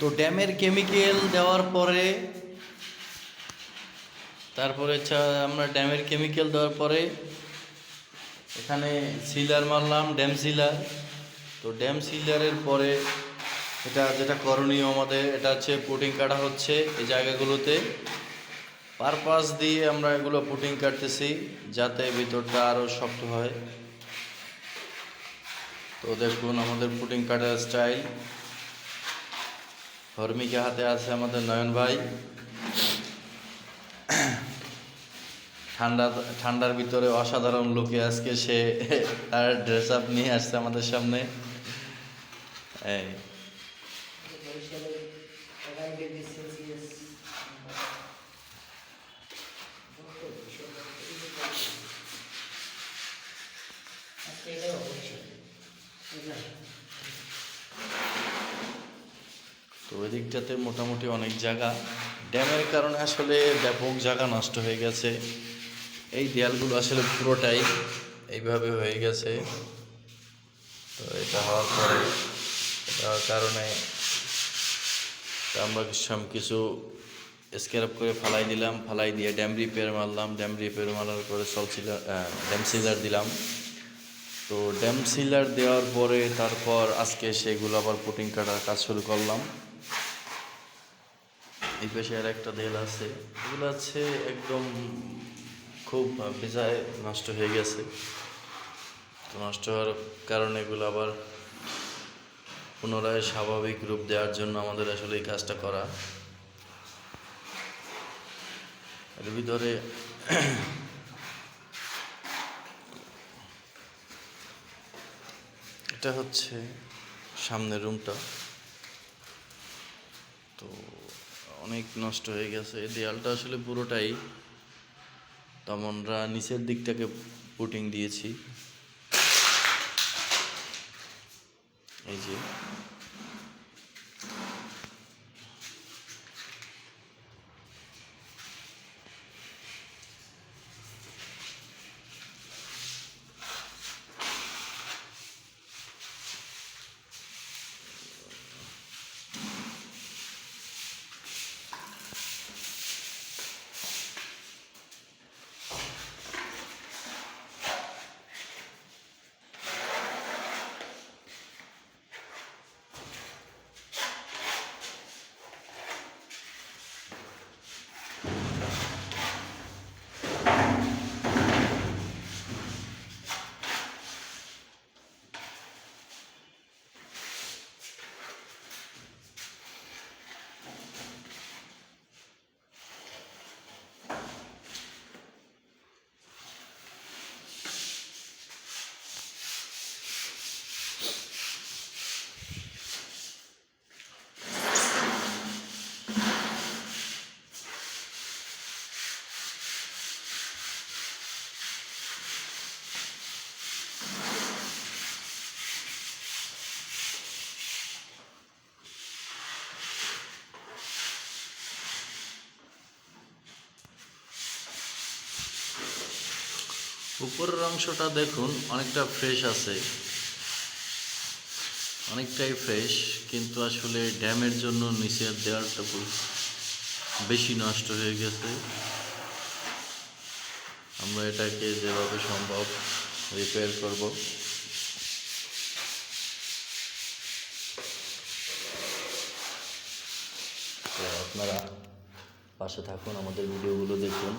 তো ড্যামের কেমিক্যাল দেওয়ার পরে তারপরে আমরা ড্যামের কেমিক্যাল দেওয়ার পরে এখানে সিলার মারলাম, ড্যাম সিলার। তো ড্যাম সিলারের পরে এটা যেটা করণীয় আমাদের, এটা হচ্ছে পুটিং কাটা হচ্ছে এই জায়গাগুলোতে। পারপাস দিয়ে আমরা এগুলো পুটিং কাটতেছি যাতে ভিতরটা আরও শক্ত হয়। তো দেখুন আমাদের পুটিং কাটার স্টাইল। হর্মিকে হাতে আছে আমাদের নয়ন ভাই। ঠান্ডার ভিতরে অসাধারণ লুকে আজকে সে তার ড্রেস আপ নিয়ে আসছে আমাদের সামনে। এই তো ওই দিকটাতে মোটামুটি অনেক জায়গা ড্যামের কারণে আসলে ব্যাপক জায়গা নষ্ট হয়ে গেছে। এই দেয়ালগুলো আসলে পুরোটাই এইভাবে হয়ে গেছে। তো এটা হওয়ার পরে এটার কারণে আমরা কিছু স্ক্র্যাপ করে ফালাই দিলাম, ফালাই দিয়ে ড্যাম রিপেয়ার মারলাম। ড্যাম রিপেয়ার মারার পরে ড্যাম সিলার দিলাম। তো ড্যাম সিলার দেওয়ার পরে তারপর আজকে সেগুলো আবার পুটিং কাটার কাজ শুরু করলাম। এই পাশে আর একটা দেয়াল আছে, এগুলো আছে একদম খুব বেজায় নষ্ট হয়ে গেছে। তো নষ্ট হওয়ার কারণে এগুলো আবার পুনরায় স্বাভাবিক রূপ দেওয়ার জন্য আমাদের আসলে এই কাজটা করা। এর ভিতরে এটা হচ্ছে সামনের রুমটা। তো অনেক নষ্ট হয়ে গেছে এই দেয়ালটা আসলে পুরোটাই। তো আমরা নিচের দিকটাকে পুটিং দিয়েছি, এই যে। উপরের অংশটা দেখুন অনেকটা ফ্রেশ আছে, অনেকটাই ফ্রেশ, কিন্তু আসলে ড্যামের জন্য নিচের দেওয়ালটা বেশি নষ্ট হয়ে গেছে। আমরা এটাকে যেভাবে সম্ভব রিপেয়ার করব। তো আপনারা পাশে থাকুন, আমাদের ভিডিওগুলো দেখুন।